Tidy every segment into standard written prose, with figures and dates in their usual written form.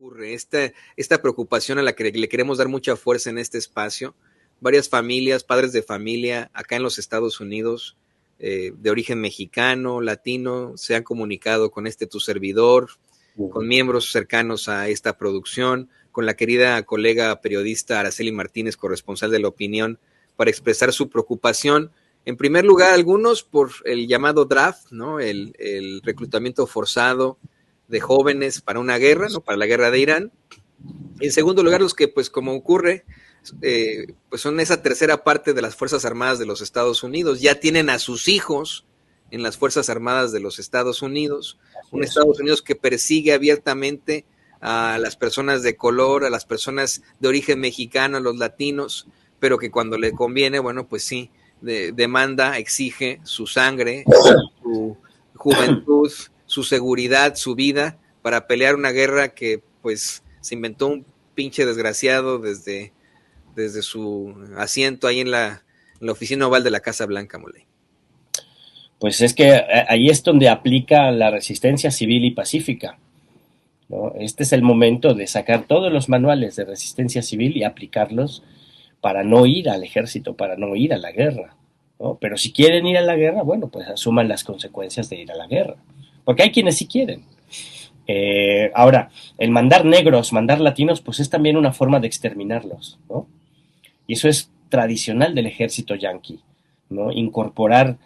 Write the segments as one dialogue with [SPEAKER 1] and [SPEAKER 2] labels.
[SPEAKER 1] ocurre, esta preocupación a la que le queremos dar mucha fuerza en este espacio. Varias familias, padres de familia acá en los Estados Unidos, de origen mexicano, latino, se han comunicado con tu servidor, con miembros cercanos a esta producción, con la querida colega periodista Araceli Martínez, corresponsal de La Opinión, para expresar su preocupación. En primer lugar, algunos por el llamado draft, ¿no? El reclutamiento forzado de jóvenes para una guerra, ¿no? Para la guerra de Irán. En segundo lugar, los que, pues como ocurre, pues son esa tercera parte de las Fuerzas Armadas de los Estados Unidos. Ya tienen a sus hijos en las Fuerzas Armadas de los Estados Unidos. Un Estados Unidos que persigue abiertamente a las personas de color, a las personas de origen mexicano, a los latinos, pero que cuando le conviene, bueno, pues sí, demanda, exige su sangre, su juventud, su seguridad, su vida, para pelear una guerra que pues se inventó un pinche desgraciado desde su asiento ahí en la oficina oval de la Casa Blanca, Moley.
[SPEAKER 2] Pues es que ahí es donde aplica la resistencia civil y pacífica, ¿no? Este es el momento de sacar todos los manuales de resistencia civil y aplicarlos para no ir al ejército, para no ir a la guerra, ¿no? Pero si quieren ir a la guerra, bueno, pues asuman las consecuencias de ir a la guerra, porque hay quienes sí quieren. Ahora, el mandar negros, mandar latinos, pues es también una forma de exterminarlos, ¿no? Y eso es tradicional del ejército yanqui, ¿no? Incorporar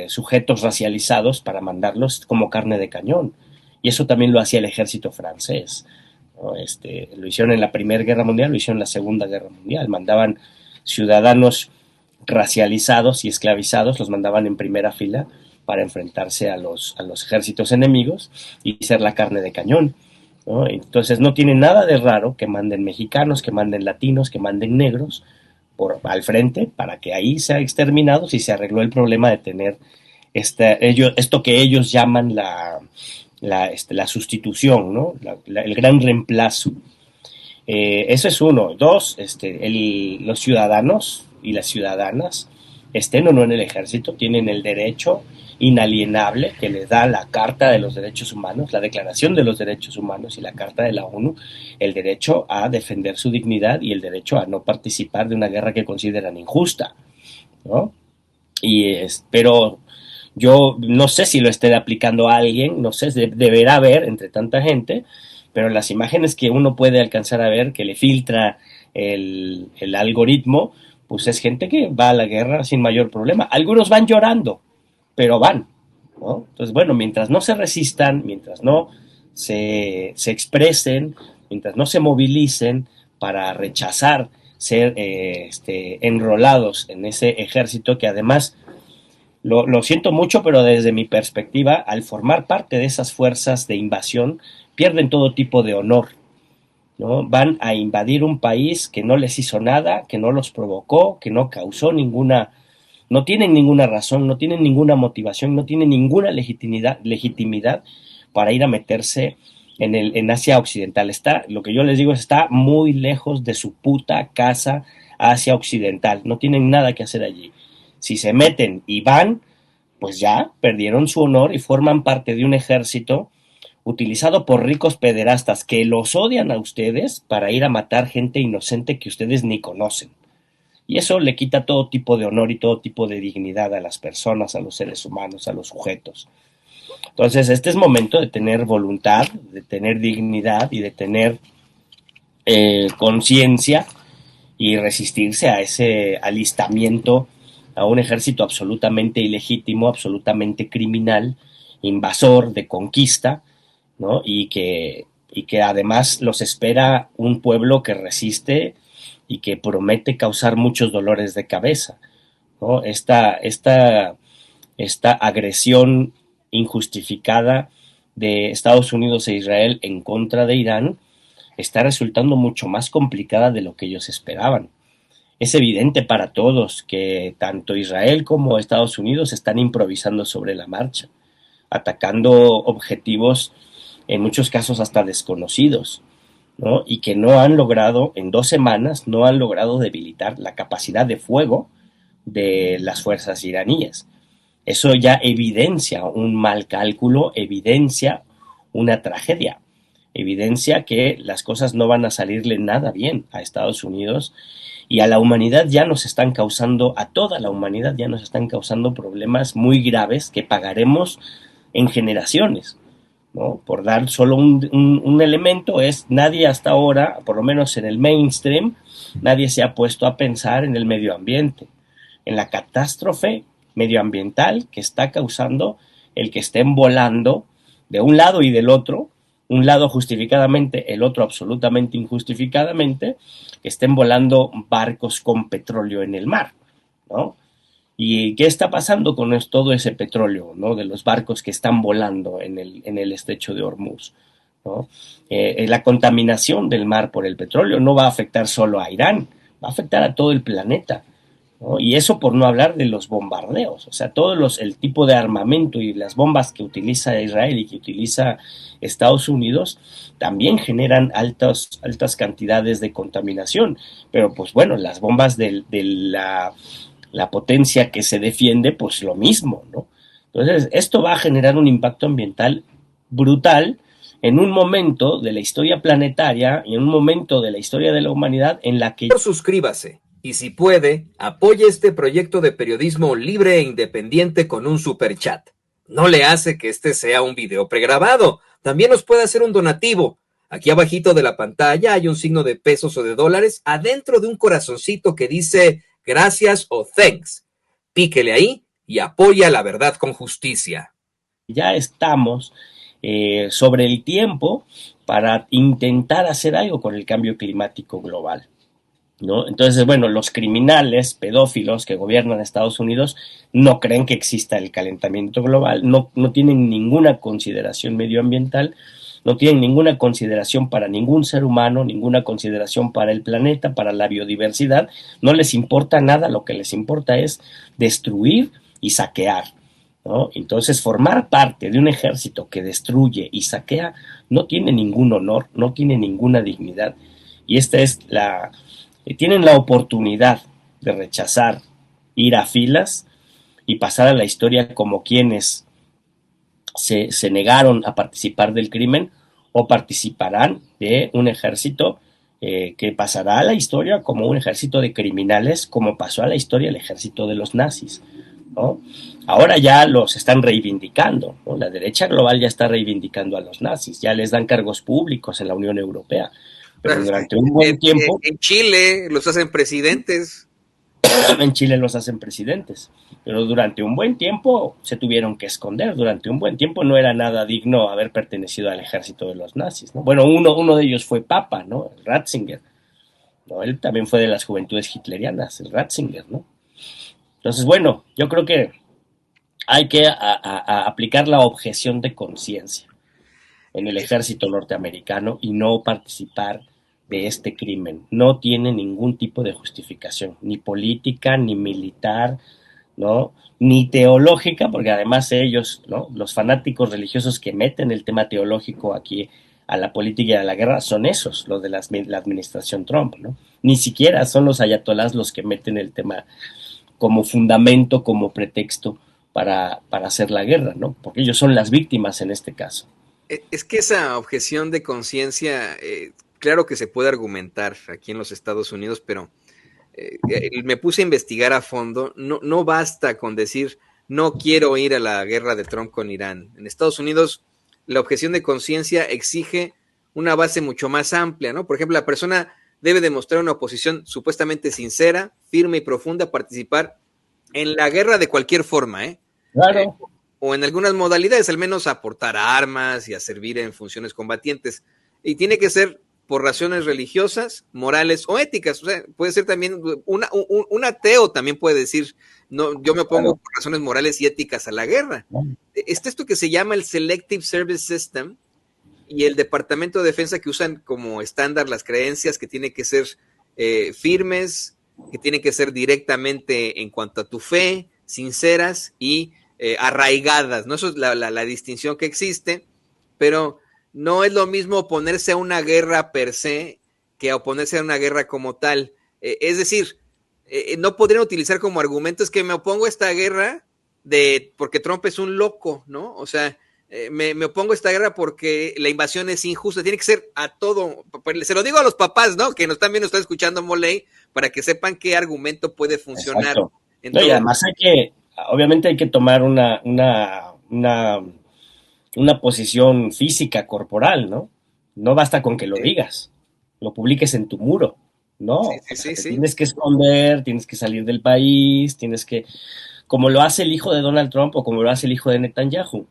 [SPEAKER 2] sujetos racializados para mandarlos como carne de cañón. Y eso también lo hacía el ejército francés, ¿no? Lo hicieron en la Primera Guerra Mundial, lo hicieron en la Segunda Guerra Mundial. Mandaban ciudadanos racializados y esclavizados, los mandaban en primera fila para enfrentarse a los ejércitos enemigos y ser la carne de cañón, ¿no? Entonces no tiene nada de raro que manden mexicanos, que manden latinos, que manden negros al frente para que ahí sean exterminados y se arregló el problema de tener esto que ellos llaman la sustitución, ¿no? El gran reemplazo. Eso es uno. Dos, los ciudadanos y las ciudadanas, estén o no en el ejército, tienen el derecho inalienable que les da la Carta de los Derechos Humanos, la Declaración de los Derechos Humanos y la Carta de la ONU, el derecho a defender su dignidad y el derecho a no participar de una guerra que consideran injusta, ¿no? Pero yo no sé si lo esté aplicando a alguien, no sé, deberá haber entre tanta gente, pero las imágenes que uno puede alcanzar a ver, que le filtra el algoritmo, pues es gente que va a la guerra sin mayor problema. Algunos van llorando, pero van, ¿no? Entonces, bueno, mientras no se resistan, mientras no se expresen, mientras no se movilicen para rechazar ser enrolados en ese ejército que además, lo siento mucho, pero desde mi perspectiva, al formar parte de esas fuerzas de invasión, pierden todo tipo de honor, ¿no? Van a invadir un país que no les hizo nada, que no los provocó, que no causó no tienen ninguna razón, no tienen ninguna motivación, no tienen ninguna legitimidad para ir a meterse en Asia Occidental. Lo que yo les digo, está muy lejos de su puta casa Asia Occidental, no tienen nada que hacer allí. Si se meten y van, pues ya perdieron su honor y forman parte de un ejército utilizado por ricos pederastas que los odian a ustedes para ir a matar gente inocente que ustedes ni conocen. Y eso le quita todo tipo de honor y todo tipo de dignidad a las personas, a los seres humanos, a los sujetos. Entonces, este es momento de tener voluntad, de tener dignidad y de tener conciencia y resistirse a ese alistamiento a un ejército absolutamente ilegítimo, absolutamente criminal, invasor, de conquista, ¿no? Y que además los espera un pueblo que resiste y que promete causar muchos dolores de cabeza, ¿no? Esta agresión injustificada de Estados Unidos e Israel en contra de Irán está resultando mucho más complicada de lo que ellos esperaban. Es evidente para todos que tanto Israel como Estados Unidos están improvisando sobre la marcha, atacando objetivos en muchos casos hasta desconocidos, ¿no? Y que no han logrado, en 2 semanas, no han logrado debilitar la capacidad de fuego de las fuerzas iraníes. Eso ya evidencia un mal cálculo, evidencia una tragedia. evidencia que las cosas no van a salirle nada bien a Estados Unidos y a la humanidad ya nos están causando, a toda la humanidad ya nos están causando problemas muy graves que pagaremos en generaciones, ¿no? Por dar solo un elemento, es nadie hasta ahora, por lo menos en el mainstream, nadie se ha puesto a pensar en el medio ambiente, en la catástrofe medioambiental que está causando el que estén volando de un lado y del otro, un lado justificadamente, el otro absolutamente injustificadamente, que estén volando barcos con petróleo en el mar, ¿no? ¿Y qué está pasando con todo ese petróleo, ¿no? De los barcos que están volando en el estrecho de Hormuz, ¿no? La contaminación del mar por el petróleo no va a afectar solo a Irán, va a afectar a todo el planeta, ¿no? Y eso por no hablar de los bombardeos, o sea, el tipo de armamento y las bombas que utiliza Israel y que utiliza Estados Unidos también generan altas cantidades de contaminación, pero pues bueno, las bombas de la potencia que se defiende, pues lo mismo, ¿no? Entonces, esto va a generar un impacto ambiental brutal en un momento de la historia planetaria y en un momento de la historia de la humanidad en la que...
[SPEAKER 1] Suscríbase y si puede, apoye este proyecto de periodismo libre e independiente con un super chat. No le hace que este sea un video pregrabado. También nos puede hacer un donativo. Aquí abajito de la pantalla hay un signo de pesos o de dólares adentro de un corazoncito que dice gracias o thanks. Píquele ahí y apoya la verdad con justicia.
[SPEAKER 2] Ya estamos sobre el tiempo para intentar hacer algo con el cambio climático global, ¿no? Entonces, bueno, los criminales pedófilos que gobiernan Estados Unidos no creen que exista el calentamiento global, no tienen ninguna consideración medioambiental, no tienen ninguna consideración para ningún ser humano, ninguna consideración para el planeta, para la biodiversidad, no les importa nada, lo que les importa es destruir y saquear, ¿no? Entonces, formar parte de un ejército que destruye y saquea no tiene ningún honor, no tiene ninguna dignidad. Y esta es tienen la oportunidad de rechazar ir a filas y pasar a la historia como quienes se negaron a participar del crimen o participarán de un ejército que pasará a la historia como un ejército de criminales, como pasó a la historia el ejército de los nazis, ¿no? Ahora ya los están reivindicando, ¿no? La derecha global ya está reivindicando a los nazis, ya les dan cargos públicos en la Unión Europea, pero durante un buen tiempo...
[SPEAKER 1] En Chile los hacen presidentes.
[SPEAKER 2] En Chile los hacen presidentes, pero durante un buen tiempo se tuvieron que esconder, durante un buen tiempo no era nada digno haber pertenecido al ejército de los nazis, ¿no? Bueno, uno de ellos fue Papa, ¿no? Ratzinger, ¿no? Él también fue de las juventudes hitlerianas, el Ratzinger, ¿no? Entonces, bueno, yo creo que hay que aplicar la objeción de conciencia en el ejército norteamericano y no participar de este crimen. No tiene ningún tipo de justificación, ni política, ni militar, ¿no? Ni teológica, porque además ellos, ¿no? Los fanáticos religiosos que meten el tema teológico aquí a la política y a la guerra son esos, los de la administración Trump, ¿no? Ni siquiera son los ayatolás los que meten el tema como fundamento, como pretexto para hacer la guerra, ¿no? Porque ellos son las víctimas en este caso.
[SPEAKER 1] Es que esa objeción de conciencia, claro que se puede argumentar aquí en los Estados Unidos, pero me puse a investigar a fondo. No basta con decir no quiero ir a la guerra de Trump con Irán. En Estados Unidos, la objeción de conciencia exige una base mucho más amplia, ¿no? Por ejemplo, la persona debe demostrar una oposición supuestamente sincera, firme y profunda a participar en la guerra de cualquier forma, ¿eh?
[SPEAKER 2] Claro.
[SPEAKER 1] O en algunas modalidades, al menos a aportar armas y a servir en funciones combatientes. Y tiene que ser por razones religiosas, morales o éticas. O sea, puede ser también un ateo también puede decir, no, yo me opongo por razones morales y éticas a la guerra. Está esto que se llama el Selective Service System y el Departamento de Defensa que usan como estándar las creencias que tienen que ser firmes, que tienen que ser directamente en cuanto a tu fe, sinceras y arraigadas, ¿no? Eso es la distinción que existe, pero no es lo mismo oponerse a una guerra per se que a oponerse a una guerra como tal. Es decir, no podrían utilizar como argumentos que me opongo a esta guerra porque Trump es un loco, ¿no? O sea, me opongo a esta guerra porque la invasión es injusta, tiene que ser a todo. Se lo digo a los papás, ¿no? Que nos están viendo, están escuchando Moley, para que sepan qué argumento puede funcionar.
[SPEAKER 2] Exacto.
[SPEAKER 1] En
[SPEAKER 2] No, y
[SPEAKER 1] todo.
[SPEAKER 2] además obviamente hay que tomar una posición física, corporal, ¿no? No basta con que lo
[SPEAKER 1] Sí,
[SPEAKER 2] digas, lo publiques en tu muro, ¿no?
[SPEAKER 1] sí,
[SPEAKER 2] O
[SPEAKER 1] sí,
[SPEAKER 2] sea,
[SPEAKER 1] sí,
[SPEAKER 2] te
[SPEAKER 1] sí.
[SPEAKER 2] tienes que esconder, tienes que salir del país, tienes que, como lo hace el hijo de Donald Trump o como lo hace el hijo de Netanyahu,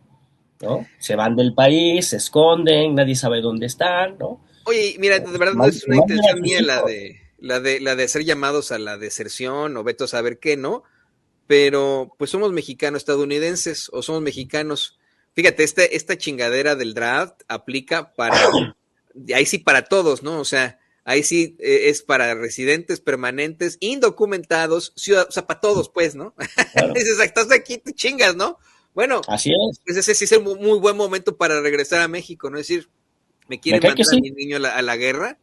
[SPEAKER 2] ¿no? Se van del país, se esconden, nadie sabe dónde están, ¿no?
[SPEAKER 1] Oye, mira, de verdad no es una
[SPEAKER 2] Mandan a
[SPEAKER 1] intención
[SPEAKER 2] sus
[SPEAKER 1] mía
[SPEAKER 2] hijos.
[SPEAKER 1] la de ser llamados a la deserción o veto a saber qué, ¿no? Pero pues somos mexicanos estadounidenses o somos mexicanos. Fíjate, esta chingadera del draft aplica para, ahí sí para todos, ¿no? O sea, ahí sí es para residentes permanentes, indocumentados, o sea, para todos, pues, ¿no?
[SPEAKER 2] Claro,
[SPEAKER 1] Dices, estás aquí, te chingas, ¿no? Bueno,
[SPEAKER 2] así es.
[SPEAKER 1] pues ese sí es el muy buen momento para regresar a México, ¿no? Es decir, me
[SPEAKER 2] Me
[SPEAKER 1] quieren
[SPEAKER 2] cae que
[SPEAKER 1] mandar a
[SPEAKER 2] sí,
[SPEAKER 1] mi niño a la guerra,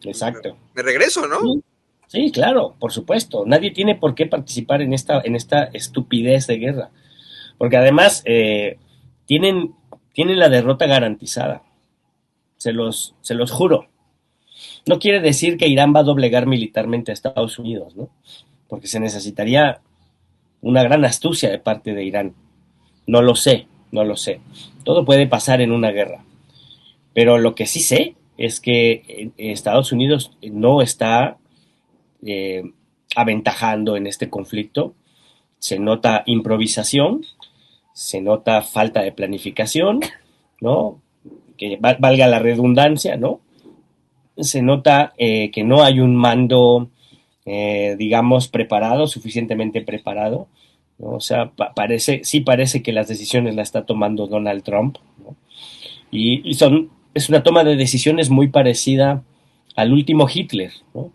[SPEAKER 1] pues
[SPEAKER 2] exacto.
[SPEAKER 1] me regreso, ¿no?
[SPEAKER 2] Sí, sí, claro, por supuesto. Nadie tiene por qué participar en esta estupidez de guerra. Porque además tienen, tienen la derrota garantizada. Se los juro. No quiere decir que Irán va a doblegar militarmente a Estados Unidos, ¿no? Porque se necesitaría una gran astucia de parte de Irán. No lo sé, no lo sé. Todo puede pasar en una guerra. Pero lo que sí sé es que Estados Unidos no está eh, aventajando en este conflicto. Se nota improvisación, se nota falta de planificación, ¿no? Que valga la redundancia, ¿no? Se nota que no hay un mando, digamos, preparado, suficientemente preparado, ¿no? O sea, sí parece que las decisiones las está tomando Donald Trump, ¿no? Es una toma de decisiones muy parecida al último Hitler, ¿no?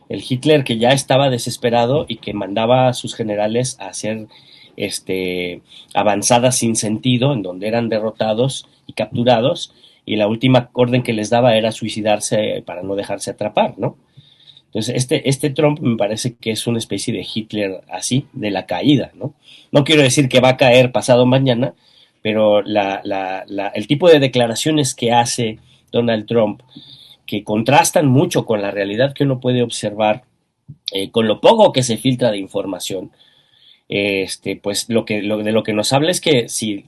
[SPEAKER 2] El Hitler que ya estaba desesperado y que mandaba a sus generales a hacer avanzadas sin sentido, en donde eran derrotados y capturados, y la última orden que les daba era suicidarse para no dejarse atrapar, ¿no? Entonces, este Trump me parece que es una especie de Hitler así, de la caída, ¿no? No quiero decir que va a caer pasado mañana, pero el tipo de declaraciones que hace Donald Trump, que contrastan mucho con la realidad que uno puede observar, con lo poco que se filtra de información, pues de lo que nos habla es que si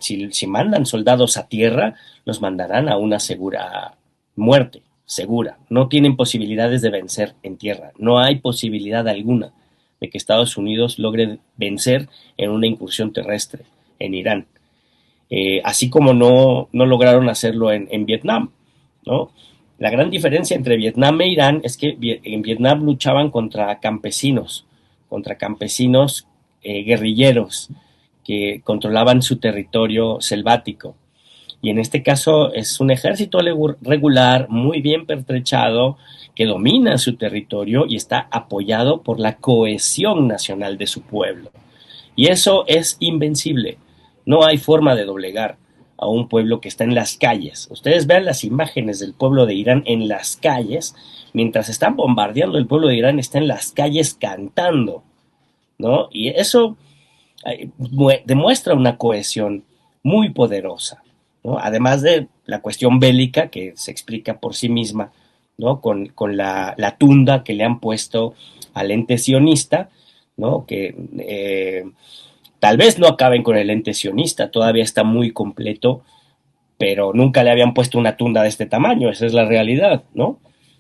[SPEAKER 2] mandan soldados a tierra, los mandarán a una segura muerte, segura. No tienen posibilidades de vencer en tierra. No hay posibilidad alguna de que Estados Unidos logre vencer en una incursión terrestre en Irán. Así como no lograron hacerlo en Vietnam, ¿no? La gran diferencia entre Vietnam e Irán es que en Vietnam luchaban contra campesinos guerrilleros que controlaban su territorio selvático. Y en este caso es un ejército regular, muy bien pertrechado, que domina su territorio y está apoyado por la cohesión nacional de su pueblo. Y eso es invencible. No hay forma de doblegar a un pueblo que está en las calles. Ustedes vean las imágenes del pueblo de Irán en las calles. Mientras están bombardeando, el pueblo de Irán está en las calles cantando, ¿no? Y eso demuestra una cohesión muy poderosa, ¿no? Además de la cuestión bélica que se explica por sí misma, ¿no? Con la tunda que le han puesto al ente sionista, ¿no? Que tal vez no acaben con el ente sionista, todavía está muy completo, pero nunca le habían puesto una tunda de este tamaño, esa es la realidad, ¿no?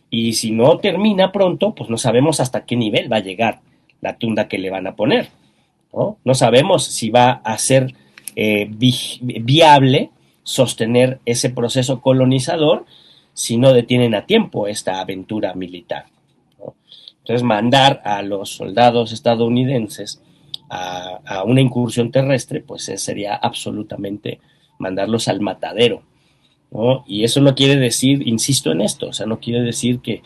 [SPEAKER 2] Y si no termina pronto, pues no sabemos hasta qué nivel va a llegar la tunda que le van a poner, ¿no? No sabemos si va a ser viable sostener ese proceso colonizador si no detienen a tiempo esta aventura militar, ¿no? Entonces, mandar a los soldados estadounidenses a una incursión terrestre, pues sería absolutamente mandarlos al matadero, ¿no? Y eso no quiere decir, insisto en esto, o sea, no quiere decir que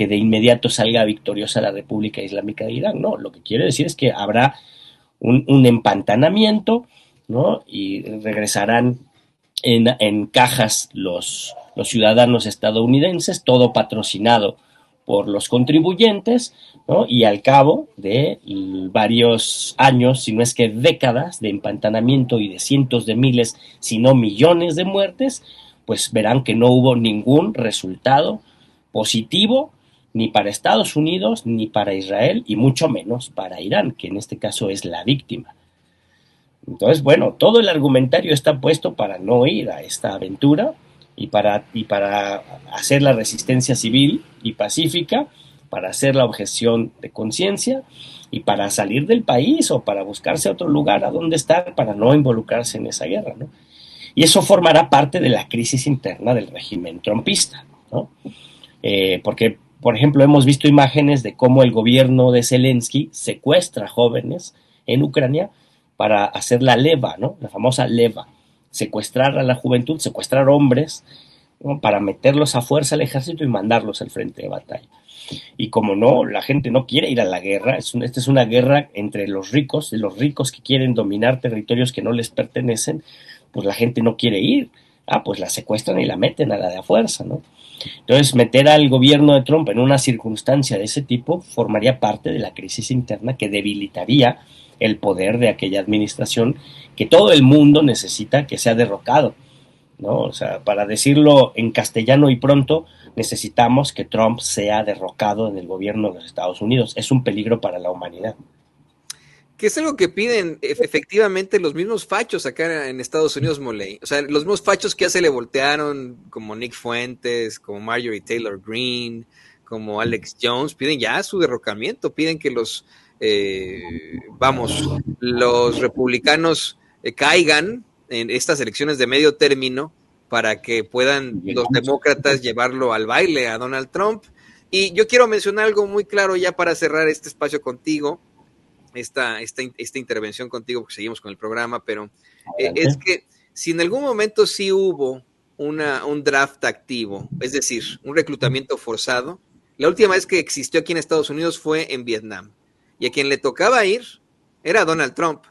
[SPEAKER 2] de inmediato salga victoriosa la República Islámica de Irán, no, lo que quiere decir es que habrá un empantanamiento, ¿no? Y regresarán en cajas los ciudadanos estadounidenses, todo patrocinado por los contribuyentes, ¿no? Y al cabo de varios años, si no es que décadas de empantanamiento y de cientos de miles, si no millones de muertes, pues verán que no hubo ningún resultado positivo ni para Estados Unidos, ni para Israel, y mucho menos para Irán, que en este caso es la víctima. Entonces, bueno, todo el argumentario está puesto para no ir a esta aventura y para hacer la resistencia civil y pacífica, para hacer la objeción de conciencia y para salir del país o para buscarse otro lugar a donde estar para no involucrarse en esa guerra, ¿no? Y eso formará parte de la crisis interna del régimen trumpista, ¿no? Porque, por ejemplo, hemos visto imágenes de cómo el gobierno de Zelensky secuestra jóvenes en Ucrania para hacer la leva, ¿no? La famosa leva, secuestrar a la juventud, secuestrar hombres, ¿no? Para meterlos a fuerza al ejército y mandarlos al frente de batalla. Y como no, la gente no quiere ir a la guerra, esta es una guerra entre los ricos que quieren dominar territorios que no les pertenecen, pues la gente no quiere ir. Pues la secuestran y la meten a la de a fuerza, ¿no? Entonces, meter al gobierno de Trump en una circunstancia de ese tipo formaría parte de la crisis interna que debilitaría el poder de aquella administración que todo el mundo necesita que sea derrocado, ¿no? O sea, para decirlo en castellano y pronto, necesitamos que Trump sea derrocado en el gobierno de los Estados Unidos. Es un peligro para la humanidad.
[SPEAKER 1] Que es algo que piden efectivamente los mismos fachos acá en Estados Unidos, Moley. O sea, los mismos fachos que ya se le voltearon, como Nick Fuentes, como Marjorie Taylor Greene, como Alex Jones, piden ya su derrocamiento, piden que los republicanos caigan en estas elecciones de medio término para que puedan los demócratas llevarlo al baile a Donald Trump. Y yo quiero mencionar algo muy claro ya para cerrar este espacio contigo, esta intervención contigo, porque seguimos con el programa, pero es que si en algún momento sí hubo un draft activo, es decir, un reclutamiento forzado, la última vez que existió aquí en Estados Unidos fue en Vietnam, y a quien le tocaba ir era Donald Trump,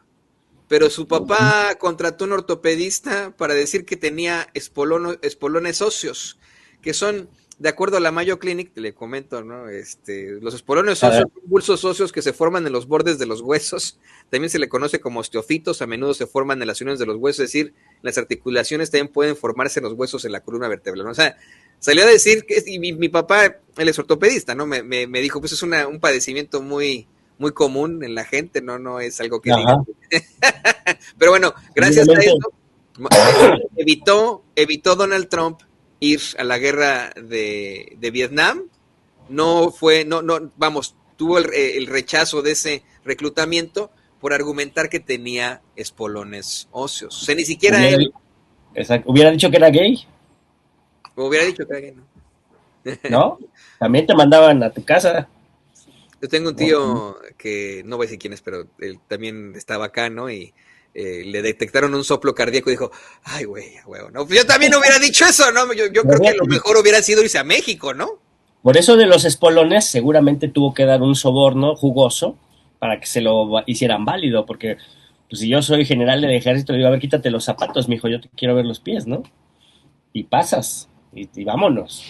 [SPEAKER 1] pero su papá contrató un ortopedista para decir que tenía espolones óseos, que son, de acuerdo a la Mayo Clinic, le comento, ¿no? Los espolones óseos son bulsos óseos que se forman en los bordes de los huesos. También se le conoce como osteofitos. A menudo se forman en las uniones de los huesos, es decir, las articulaciones también pueden formarse en los huesos en la columna vertebral, ¿no? O sea, salió a decir que, y mi papá, él es ortopedista, ¿no? Me dijo, pues es un padecimiento muy, muy común en la gente, no es algo que diga. Pero bueno, gracias a eso, evitó Donald Trump ir a la guerra de Vietnam. Tuvo el rechazo de ese reclutamiento por argumentar que tenía espolones óseos. O sea, ni siquiera él.
[SPEAKER 2] Exacto. ¿Hubiera dicho que era gay?
[SPEAKER 1] Hubiera dicho que era gay, ¿no?
[SPEAKER 2] ¿No? También te mandaban a tu casa.
[SPEAKER 1] Yo tengo un tío que no voy a decir quién es, pero él también estaba acá, ¿no? Y le detectaron un soplo cardíaco y dijo, ay, güey, huevo, ¿no? Yo también hubiera dicho eso, ¿no? Yo creo que lo mejor hubiera sido irse a México, ¿no?
[SPEAKER 2] Por eso de los espolones seguramente tuvo que dar un soborno jugoso para que se lo hicieran válido, porque pues si yo soy general del ejército, digo, a ver, quítate los zapatos, mijo, yo te quiero ver los pies, ¿no? Y pasas, y vámonos.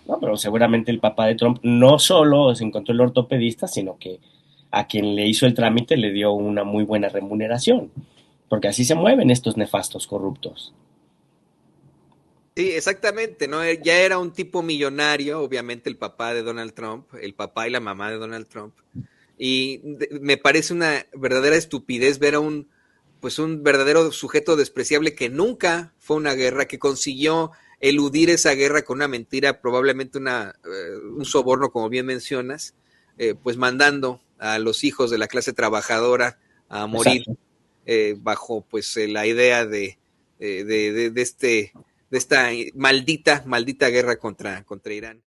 [SPEAKER 2] No, pero seguramente el papá de Trump no solo se encontró el ortopedista, sino que a quien le hizo el trámite le dio una muy buena remuneración, porque así se mueven estos nefastos corruptos.
[SPEAKER 1] Sí, exactamente, ¿no? Ya era un tipo millonario, obviamente el papá de Donald Trump, el papá y la mamá de Donald Trump. Y me parece una verdadera estupidez ver a un verdadero sujeto despreciable que nunca fue una guerra, que consiguió eludir esa guerra con una mentira, probablemente un soborno, como bien mencionas, pues mandando a los hijos de la clase trabajadora a morir bajo pues la idea de esta maldita guerra contra Irán.